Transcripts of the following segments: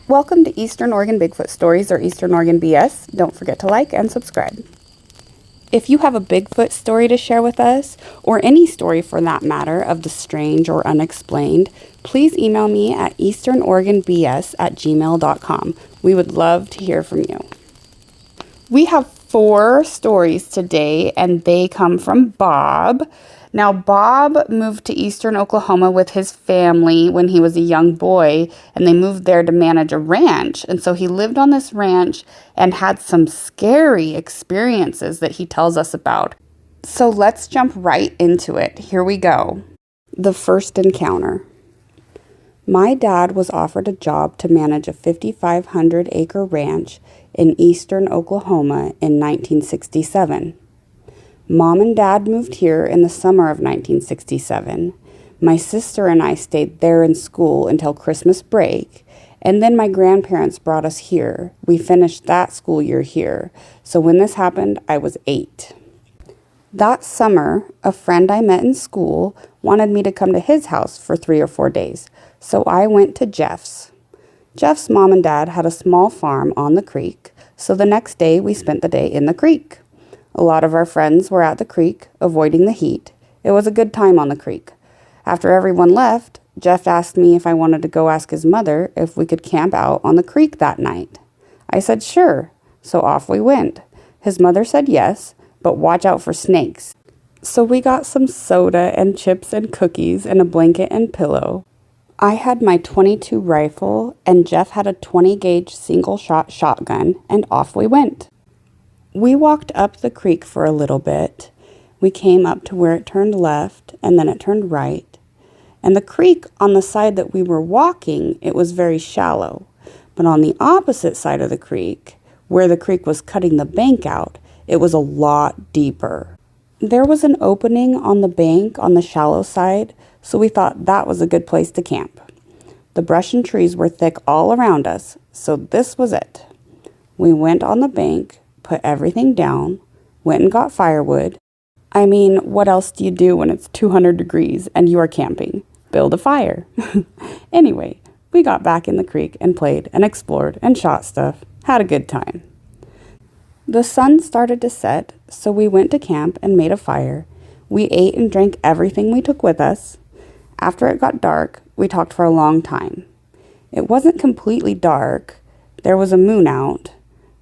Welcome to Eastern Oregon Bigfoot Stories, or Eastern Oregon BS. Don't forget to like and subscribe. If you have a Bigfoot story to share with us, or any story for that matter of the strange or unexplained, please email me at easternoregonbs@gmail.com. We would love to hear from you. We have 4 stories today, and they come from Bob. Now, Bob moved to Eastern Oklahoma with his family when he was a young boy, and they moved there to manage a ranch. And so he lived on this ranch and had some scary experiences that he tells us about. So let's jump right into it. Here we go. The first encounter. My dad was offered a job to manage a 5,500-acre ranch in Eastern Oklahoma in 1967. Mom and Dad moved here in the summer of 1967. My sister and I stayed there in school until Christmas break, and then my grandparents brought us here. We finished that school year here, so when this happened, I was 8. That summer, a friend I met in school wanted me to come to his house for 3 or 4 days, so I went to Jeff's. Jeff's mom and dad had a small farm on the creek, so the next day we spent the day in the creek. A lot of our friends were at the creek, avoiding the heat. It was a good time on the creek. After everyone left, Jeff asked me if I wanted to go ask his mother if we could camp out on the creek that night. I said sure, so off we went. His mother said yes, but watch out for snakes. So we got some soda and chips and cookies and a blanket and pillow. I had my .22 rifle, and Jeff had a 20-gauge single-shot shotgun, and off we went. We walked up the creek for a little bit. We came up to where it turned left, and then it turned right. And the creek on the side that we were walking, it was very shallow. But on the opposite side of the creek, where the creek was cutting the bank out, it was a lot deeper. There was an opening on the bank on the shallow side, so we thought that was a good place to camp. The brush and trees were thick all around us, so this was it. We went on the bank, put everything down, went and got firewood. I mean, what else do you do when it's 200 degrees and you are camping? Build a fire. Anyway, we got back in the creek and played and explored and shot stuff. Had a good time. The sun started to set, so we went to camp and made a fire. We ate and drank everything we took with us. After it got dark, we talked for a long time. It wasn't completely dark. There was a moon out,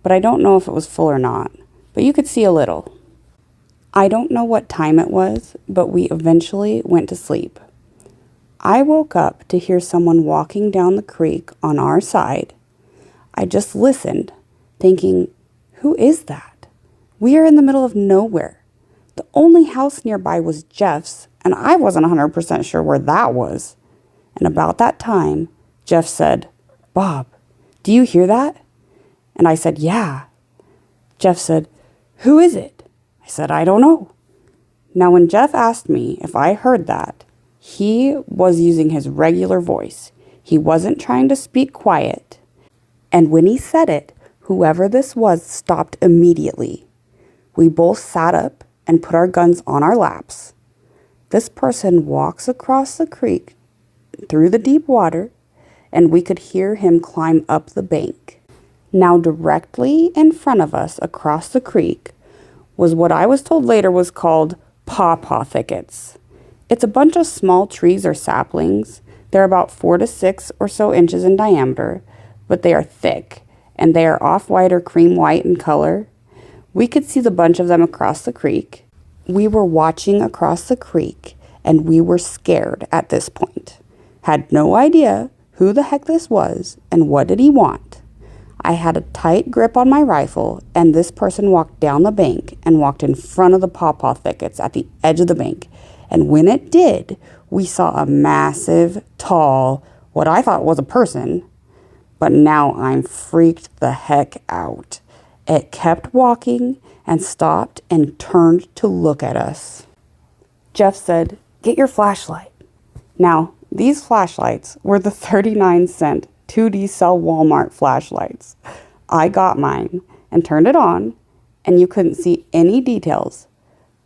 but I don't know if it was full or not, but you could see a little. I don't know what time it was, but we eventually went to sleep. I woke up to hear someone walking down the creek on our side. I just listened, thinking, who is that? We are in the middle of nowhere. The only house nearby was Jeff's, and I wasn't 100% sure where that was. And about that time, Jeff said, "Bob, do you hear that?" And I said, "Yeah." Jeff said, "Who is it?" I said, "I don't know." Now, when Jeff asked me if I heard that, he was using his regular voice. He wasn't trying to speak quiet. And when he said it, whoever this was stopped immediately. We both sat up and put our guns on our laps. This person walks across the creek through the deep water, and we could hear him climb up the bank. Now, directly in front of us across the creek was what I was told later was called pawpaw thickets. It's a bunch of small trees or saplings. They're about 4 to 6 or so inches in diameter, but they are thick, and they are off-white or cream white in color. We could see the bunch of them across the creek. We were watching across the creek, and we were scared at this point. Had no idea who the heck this was and what did he want. I had a tight grip on my rifle, and this person walked down the bank and walked in front of the pawpaw thickets at the edge of the bank. And when it did, we saw a massive, tall, what I thought was a person, but now I'm freaked the heck out. It kept walking and stopped and turned to look at us. Jeff said, "Get your flashlight." Now, these flashlights were the 39-cent 2D cell Walmart flashlights. I got mine and turned it on, and you couldn't see any details,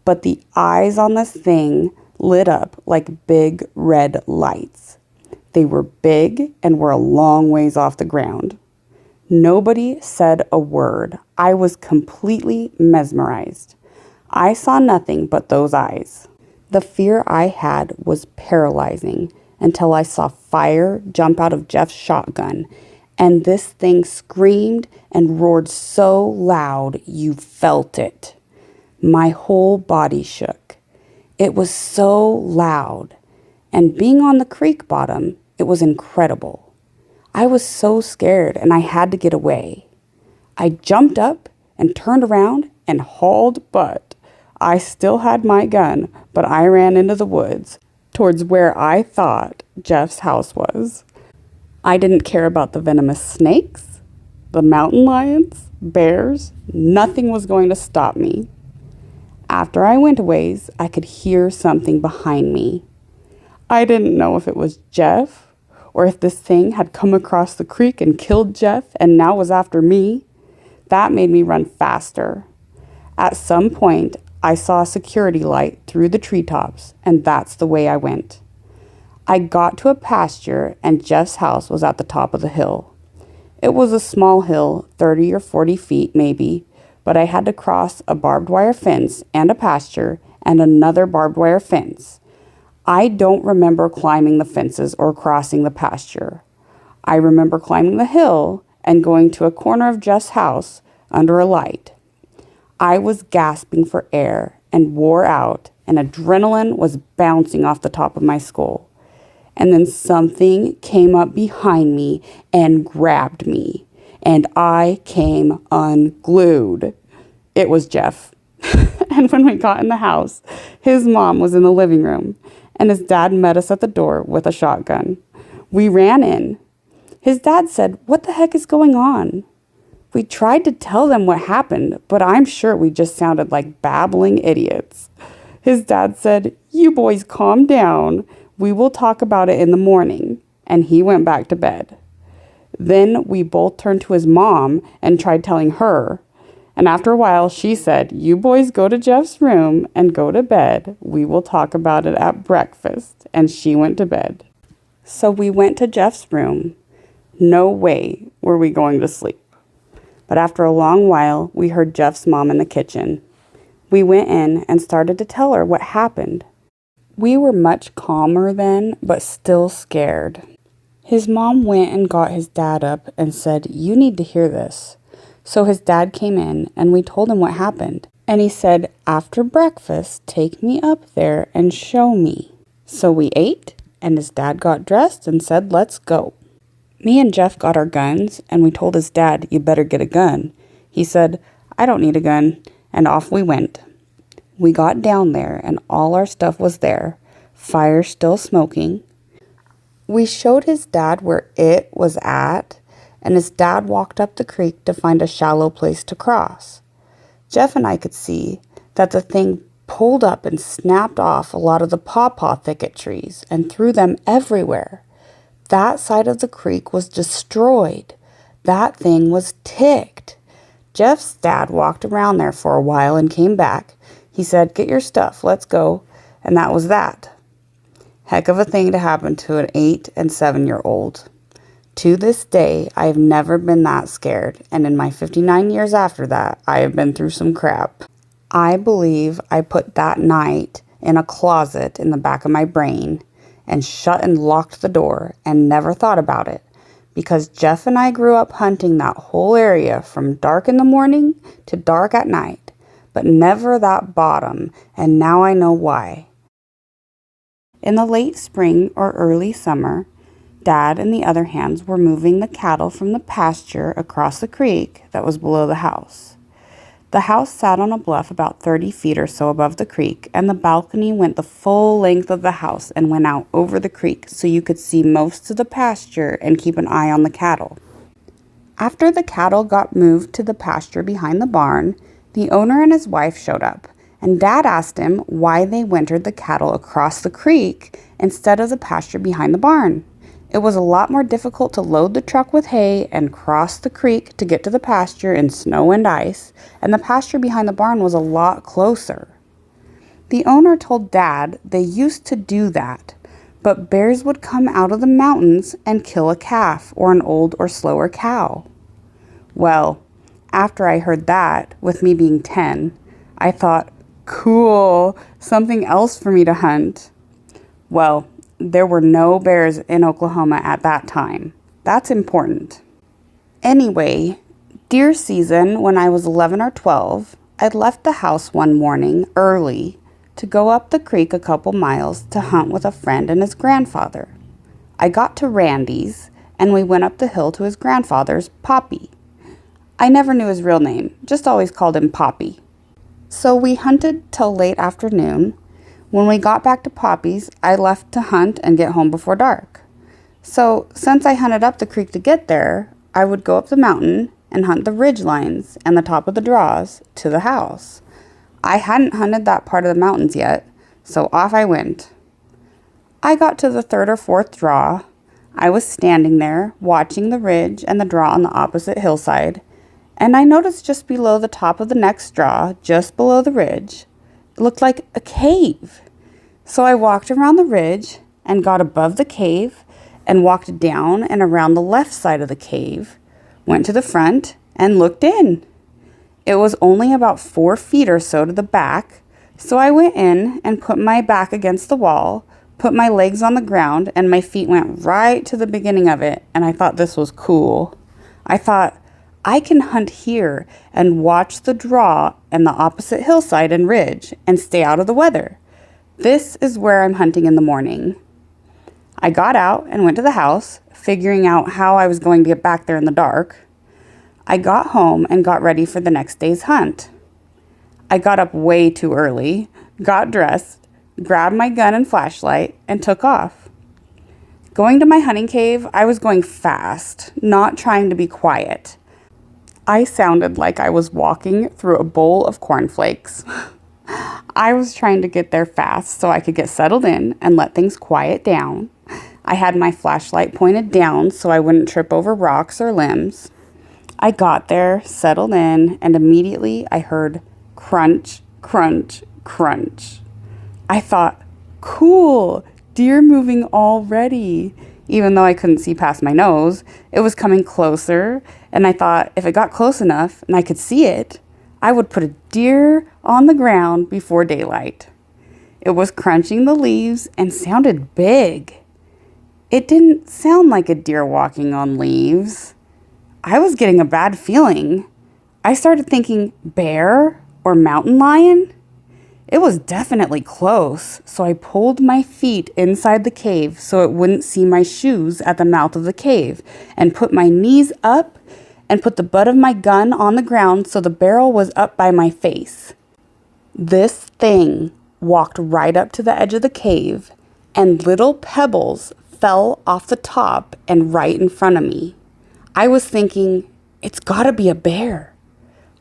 but the eyes on this thing lit up like big red lights. They were big and were a long ways off the ground. Nobody said a word. I was completely mesmerized. I saw nothing but those eyes. The fear I had was paralyzing until I saw fire jump out of Jeff's shotgun, and this thing screamed and roared so loud you felt it. My whole body shook. It was so loud, and being on the creek bottom, it was incredible. I was so scared and I had to get away. I jumped up and turned around and hauled butt. I still had my gun, but I ran into the woods towards where I thought Jeff's house was. I didn't care about the venomous snakes, the mountain lions, bears. Nothing was going to stop me. After I went a ways, I could hear something behind me. I didn't know if it was Jeff or if this thing had come across the creek and killed Jeff and now was after me. That made me run faster. At some point, I saw a security light through the treetops, and that's the way I went. I got to a pasture, and Jeff's house was at the top of the hill. It was a small hill, 30 or 40 feet maybe, but I had to cross a barbed wire fence and a pasture and another barbed wire fence. I don't remember climbing the fences or crossing the pasture. I remember climbing the hill and going to a corner of Jeff's house under a light. I was gasping for air and wore out, and adrenaline was bouncing off the top of my skull. And then something came up behind me and grabbed me, and I came unglued. It was Jeff. And when we got in the house, his mom was in the living room, and his dad met us at the door with a shotgun. We ran in. His dad said, "What the heck is going on?" We tried to tell them what happened, but I'm sure we just sounded like babbling idiots. His dad said, "You boys calm down. We will talk about it in the morning." And he went back to bed. Then we both turned to his mom and tried telling her. And after a while, she said, "You boys go to Jeff's room and go to bed. We will talk about it at breakfast." And she went to bed. So we went to Jeff's room. No way were we going to sleep. But after a long while, we heard Jeff's mom in the kitchen. We went in and started to tell her what happened. We were much calmer then, but still scared. His mom went and got his dad up and said, "You need to hear this." So his dad came in and we told him what happened. And he said, "After breakfast, take me up there and show me." So we ate and his dad got dressed and said, "Let's go." Me and Jeff got our guns and we told his dad, "You better get a gun." He said, "I don't need a gun," and off we went. We got down there and all our stuff was there, fire still smoking. We showed his dad where it was at, and his dad walked up the creek to find a shallow place to cross. Jeff and I could see that the thing pulled up and snapped off a lot of the pawpaw thicket trees and threw them everywhere. That side of the creek was destroyed. That thing was ticked. Jeff's dad walked around there for a while and came back. He said, "Get your stuff, let's go." And that was that. Heck of a thing to happen to an 8 and 7-year-old. To this day, I have never been that scared, and in my 59 years after that, I have been through some crap. I believe I put that night in a closet in the back of my brain and shut and locked the door and never thought about it, because Jeff and I grew up hunting that whole area from dark in the morning to dark at night, but never that bottom, and now I know why. In the late spring or early summer, Dad and the other hands were moving the cattle from the pasture across the creek that was below the house. The house sat on a bluff about 30 feet or so above the creek, and the balcony went the full length of the house and went out over the creek so you could see most of the pasture and keep an eye on the cattle. After the cattle got moved to the pasture behind the barn, the owner and his wife showed up, and Dad asked him why they wintered the cattle across the creek instead of the pasture behind the barn. It was a lot more difficult to load the truck with hay and cross the creek to get to the pasture in snow and ice, and the pasture behind the barn was a lot closer. The owner told Dad they used to do that, but bears would come out of the mountains and kill a calf or an old or slower cow. Well, after I heard that, with me being 10, I thought, cool, something else for me to hunt. Well, there were no bears in Oklahoma at that time. That's important. Anyway, deer season, when I was 11 or 12, I'd left the house one morning early to go up the creek a couple miles to hunt with a friend and his grandfather. I got to Randy's and we went up the hill to his grandfather's, Poppy. I never knew his real name, just always called him Poppy. So we hunted till late afternoon. When we got back to Poppy's, I left to hunt and get home before dark. So since I hunted up the creek to get there, I would go up the mountain and hunt the ridge lines and the top of the draws to the house. I hadn't hunted that part of the mountains yet, so off I went. I got to the third or fourth draw. I was standing there watching the ridge and the draw on the opposite hillside, and I noticed just below the top of the next draw, just below the ridge, it looked like a cave. So I walked around the ridge and got above the cave and walked down and around the left side of the cave, went to the front and looked in. It was only about 4 feet or so to the back, so I went in and put my back against the wall, put my legs on the ground, and my feet went right to the beginning of it, and I thought this was cool. I thought, I can hunt here and watch the draw and the opposite hillside and ridge and stay out of the weather. This is where I'm hunting in the morning. I got out and went to the house, figuring out how I was going to get back there in the dark. I got home and got ready for the next day's hunt. I got up way too early, got dressed, grabbed my gun and flashlight, and took off. Going to my hunting cave, I was going fast, not trying to be quiet. I sounded like I was walking through a bowl of cornflakes. I was trying to get there fast so I could get settled in and let things quiet down. I had my flashlight pointed down so I wouldn't trip over rocks or limbs. I got there, settled in, and immediately I heard crunch, crunch, crunch. I thought, cool, deer moving already. Even though I couldn't see past my nose, it was coming closer, and I thought if it got close enough and I could see it, I would put a deer on the ground before daylight. It was crunching the leaves and sounded big. It didn't sound like a deer walking on leaves. I was getting a bad feeling. I started thinking bear or mountain lion. It was definitely close, so I pulled my feet inside the cave so it wouldn't see my shoes at the mouth of the cave and put my knees up and put the butt of my gun on the ground so the barrel was up by my face. This thing walked right up to the edge of the cave and little pebbles fell off the top and right in front of me. I was thinking, it's gotta be a bear.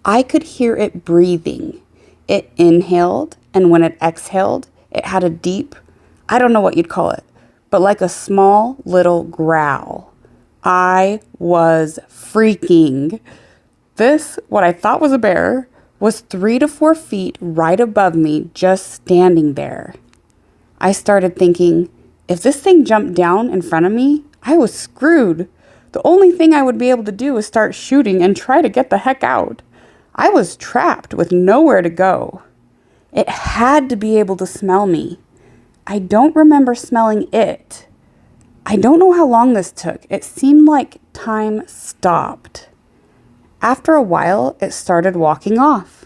I could hear it breathing. It inhaled, and when it exhaled, it had a deep, I don't know what you'd call it, but like a small little growl. I was freaking. This, what I thought was a bear, was 3 to 4 feet right above me, just standing there. I started thinking, if this thing jumped down in front of me, I was screwed. The only thing I would be able to do is start shooting and try to get the heck out. I was trapped with nowhere to go. It had to be able to smell me. I don't remember smelling it. I don't know how long this took. It seemed like time stopped. After a while, it started walking off.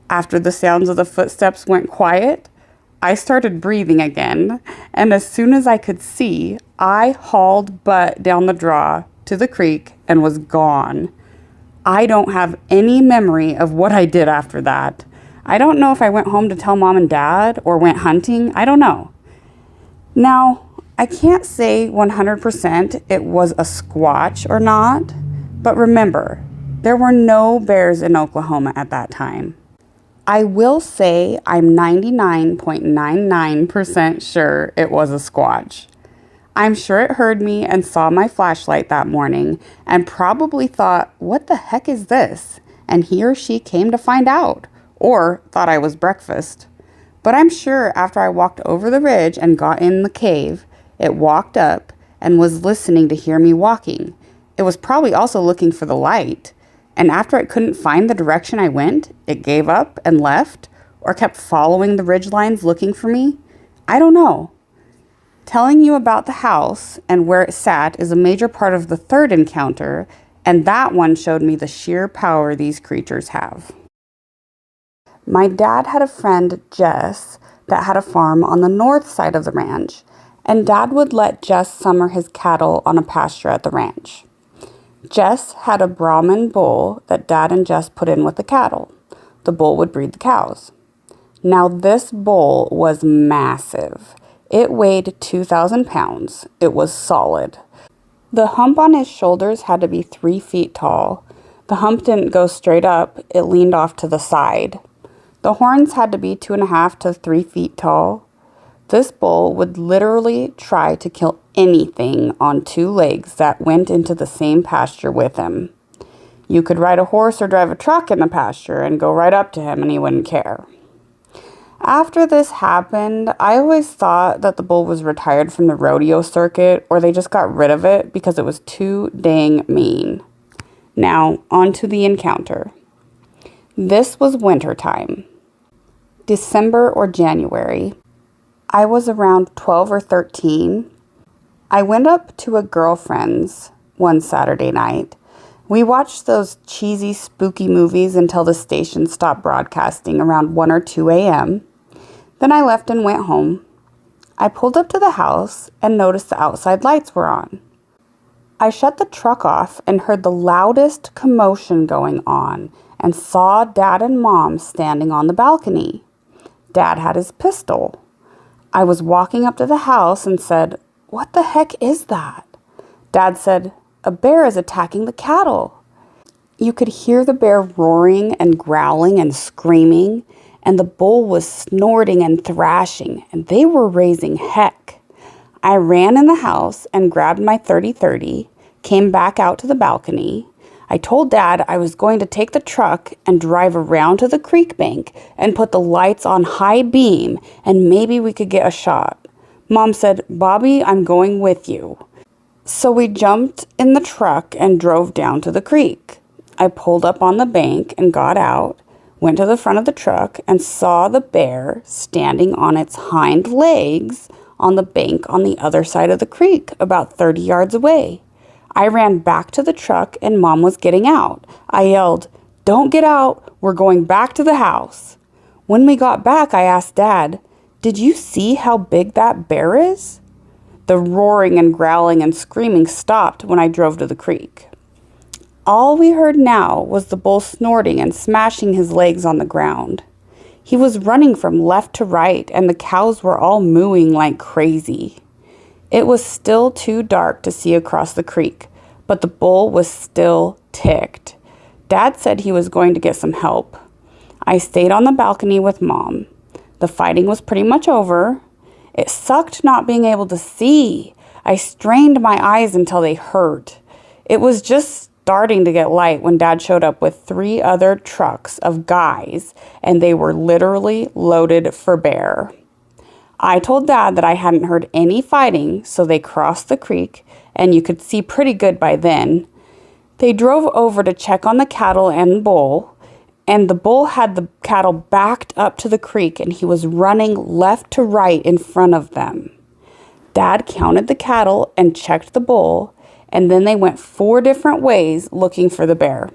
After the sounds of the footsteps went quiet, I started breathing again, and as soon as I could see, I hauled butt down the draw to the creek and was gone. I don't have any memory of what I did after that. I don't know if I went home to tell mom and dad or went hunting. I don't know. Now, I can't say 100% it was a squatch or not, but remember, there were no bears in Oklahoma at that time. I will say I'm 99.99% sure it was a squatch. I'm sure it heard me and saw my flashlight that morning and probably thought, what the heck is this? And he or she came to find out, or thought I was breakfast. But I'm sure after I walked over the ridge and got in the cave, it walked up and was listening to hear me walking. It was probably also looking for the light. And after it couldn't find the direction I went, it gave up and left, or kept following the ridge lines looking for me. I don't know. Telling you about the house and where it sat is a major part of the third encounter, and that one showed me the sheer power these creatures have. My dad had a friend, Jess, that had a farm on the north side of the ranch, and Dad would let Jess summer his cattle on a pasture at the ranch. Jess had a Brahman bull that Dad and Jess put in with the cattle. The bull would breed the cows. Now this bull was massive. It weighed 2,000 pounds. It was solid. The hump on his shoulders had to be 3 feet tall. The hump didn't go straight up. It leaned off to the side. The horns had to be 2.5 to 3 feet tall. This bull would literally try to kill anything on 2 legs that went into the same pasture with him. You could ride a horse or drive a truck in the pasture and go right up to him and he wouldn't care. After this happened, I always thought that the bull was retired from the rodeo circuit, or they just got rid of it because it was too dang mean. Now, on to the encounter. This was wintertime, December or January. I was around 12 or 13. I went up to a girlfriend's one Saturday night. We watched those cheesy, spooky movies until the station stopped broadcasting around 1 or 2 a.m. Then I left and went home. I pulled up to the house and noticed the outside lights were on. I shut the truck off and heard the loudest commotion going on and saw Dad and Mom standing on the balcony. Dad had his pistol. I was walking up to the house and said, "What the heck is that?" Dad said, "A bear is attacking the cattle." You could hear the bear roaring and growling and screaming, and the bull was snorting and thrashing, and they were raising heck. I ran in the house and grabbed my .30-30, came back out to the balcony. I told Dad I was going to take the truck and drive around to the creek bank and put the lights on high beam, and maybe we could get a shot. Mom said, "Bobby, I'm going with you." So we jumped in the truck and drove down to the creek. I pulled up on the bank and got out, went to the front of the truck, and saw the bear standing on its hind legs on the bank on the other side of the creek, about 30 yards away. I ran back to the truck and Mom was getting out. I yelled, "Don't get out, we're going back to the house." When we got back, I asked Dad, "Did you see how big that bear is?" The roaring and growling and screaming stopped when I drove to the creek. All we heard now was the bull snorting and smashing his legs on the ground. He was running from left to right, and the cows were all mooing like crazy. It was still too dark to see across the creek, but the bull was still ticked. Dad said he was going to get some help. I stayed on the balcony with Mom. The fighting was pretty much over. It sucked not being able to see. I strained my eyes until they hurt. It was just starting to get light when Dad showed up with 3 other trucks of guys, and they were literally loaded for bear. I told Dad that I hadn't heard any fighting, so they crossed the creek, and you could see pretty good by then. They drove over to check on the cattle and bull, and the bull had the cattle backed up to the creek, and he was running left to right in front of them. Dad counted the cattle and checked the bull, and then they went 4 different ways looking for the bear.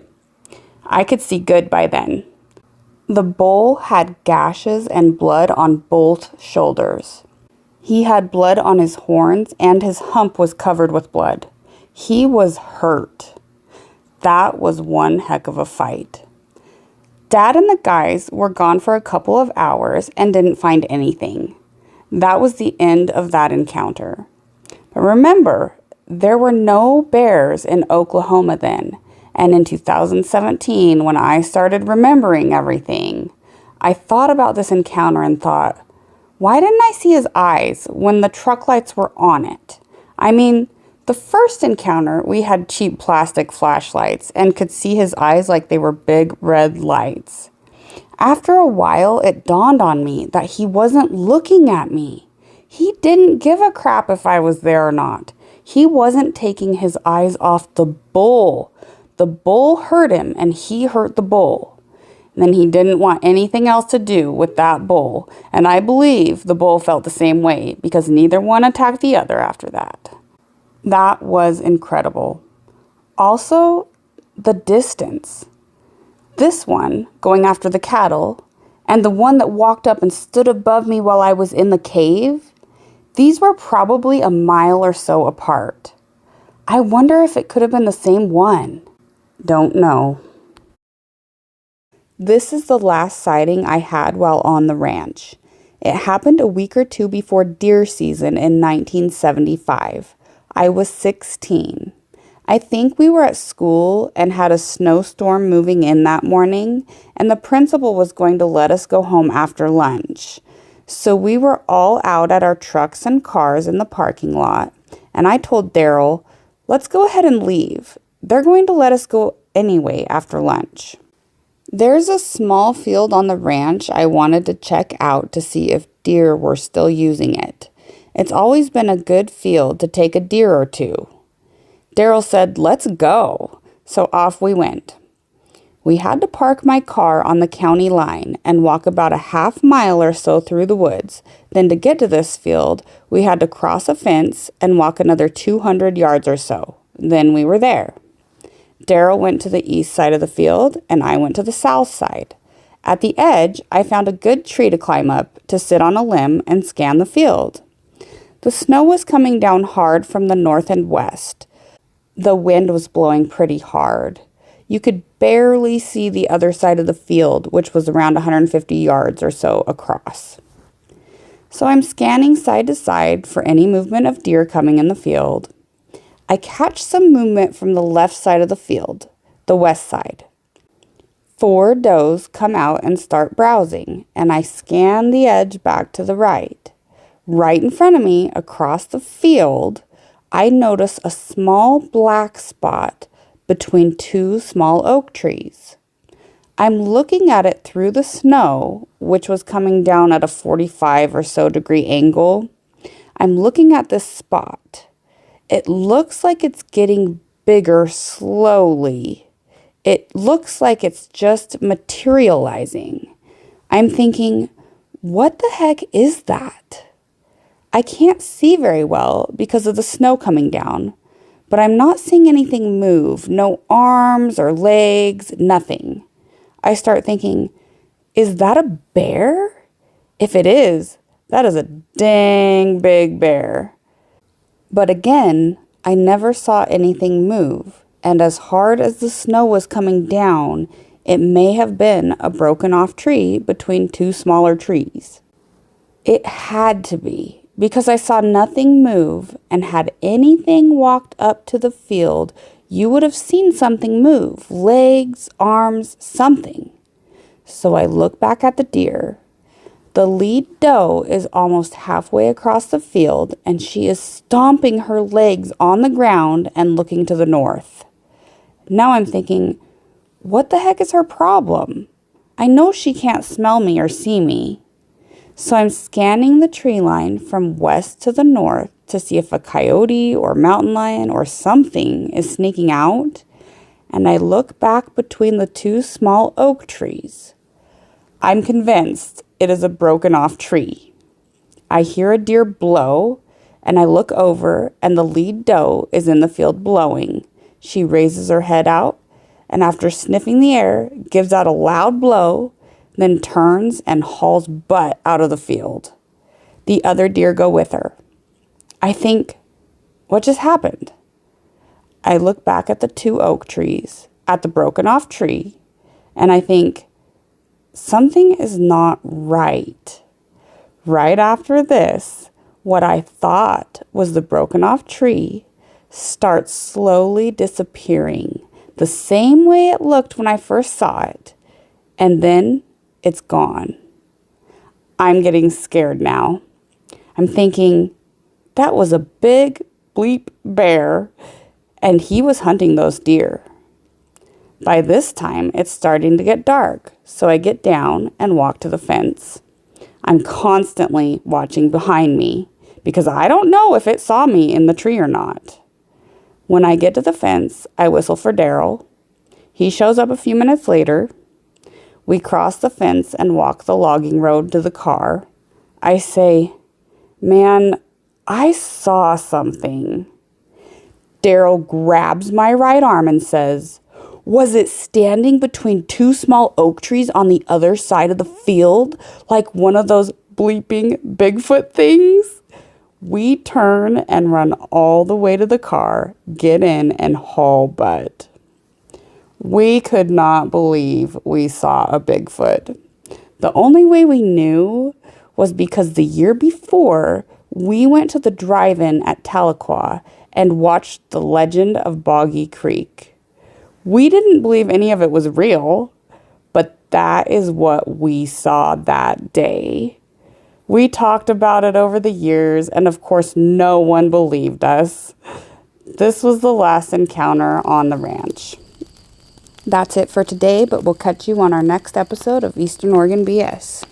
I could see good by then. The bull had gashes and blood on both shoulders. He had blood on his horns, and his hump was covered with blood. He was hurt. That was one heck of a fight. Dad and the guys were gone for a couple of hours and didn't find anything. That was the end of that encounter. But remember, there were no bears in Oklahoma then, and in 2017, when I started remembering everything, I thought about this encounter and thought, why didn't I see his eyes when the truck lights were on it? I mean, the first encounter, we had cheap plastic flashlights and could see his eyes like they were big red lights. After a while, it dawned on me that he wasn't looking at me. He didn't give a crap if I was there or not. He wasn't taking his eyes off the bull. The bull hurt him and he hurt the bull. And then he didn't want anything else to do with that bull. And I believe the bull felt the same way because neither one attacked the other after that. That was incredible. Also, the distance. This one going after the cattle and the one that walked up and stood above me while I was in the cave, these were probably a mile or so apart. I wonder if it could have been the same one. Don't know. This is the last sighting I had while on the ranch. It happened a week or two before deer season in 1975. I was 16. I think we were at school and had a snowstorm moving in that morning, and the principal was going to let us go home after lunch. So we were all out at our trucks and cars in the parking lot, and I told Daryl, let's go ahead and leave. They're going to let us go anyway after lunch. There's a small field on the ranch I wanted to check out to see if deer were still using it. It's always been a good field to take a deer or two. Daryl said, let's go. So off we went. We had to park my car on the county line and walk about a half mile or so through the woods. Then to get to this field, we had to cross a fence and walk another 200 yards or so. Then we were there. Daryl went to the east side of the field and I went to the south side. At the edge, I found a good tree to climb up to sit on a limb and scan the field. The snow was coming down hard from the north and west. The wind was blowing pretty hard. You could barely see the other side of the field, which was around 150 yards or so across. So I'm scanning side to side for any movement of deer coming in the field. I catch some movement from the left side of the field, the west side. 4 does come out and start browsing, and I scan the edge back to the right. Right in front of me, across the field, I notice a small black spot between 2 small oak trees. I'm looking at it through the snow, which was coming down at a 45 or so degree angle. I'm looking at this spot. It looks like it's getting bigger slowly. It looks like it's just materializing. I'm thinking, what the heck is that? I can't see very well because of the snow coming down, but I'm not seeing anything move, no arms or legs, nothing. I start thinking, is that a bear? If it is, that is a dang big bear. But again, I never saw anything move, and as hard as the snow was coming down, it may have been a broken off tree between 2 smaller trees. It had to be. Because I saw nothing move, and had anything walked up to the field, you would have seen something move, legs, arms, something. So I look back at the deer. The lead doe is almost halfway across the field, and she is stomping her legs on the ground and looking to the north. Now I'm thinking, what the heck is her problem? I know she can't smell me or see me. So I'm scanning the tree line from west to the north to see if a coyote or mountain lion or something is sneaking out, and I look back between the 2 small oak trees. I'm convinced it is a broken off tree. I hear a deer blow, and I look over, and the lead doe is in the field blowing. She raises her head out, and after sniffing the air, gives out a loud blow, then turns and hauls butt out of the field. The other deer go with her. I think, what just happened? I look back at the 2 oak trees, at the broken off tree, and I think, something is not right. Right after this, what I thought was the broken off tree starts slowly disappearing, the same way it looked when I first saw it, and then it's gone. I'm getting scared now. I'm thinking, that was a big bleep bear, and he was hunting those deer. By this time, it's starting to get dark, so I get down and walk to the fence. I'm constantly watching behind me because I don't know if it saw me in the tree or not. When I get to the fence, I whistle for Daryl. He shows up a few minutes later. We cross the fence and walk the logging road to the car. I say, "Man, I saw something." Daryl grabs my right arm and says, "Was it standing between two small oak trees on the other side of the field, like one of those bleeping Bigfoot things?" We turn and run all the way to the car, get in, and haul butt. We could not believe we saw a Bigfoot. The only way we knew was because the year before, we went to the drive-in at Tahlequah and watched The Legend of Boggy Creek. We didn't believe any of it was real, but that is what we saw that day. We talked about it over the years, and of course, no one believed us. This was the last encounter on the ranch. That's it for today, but we'll catch you on our next episode of Eastern Oregon BS.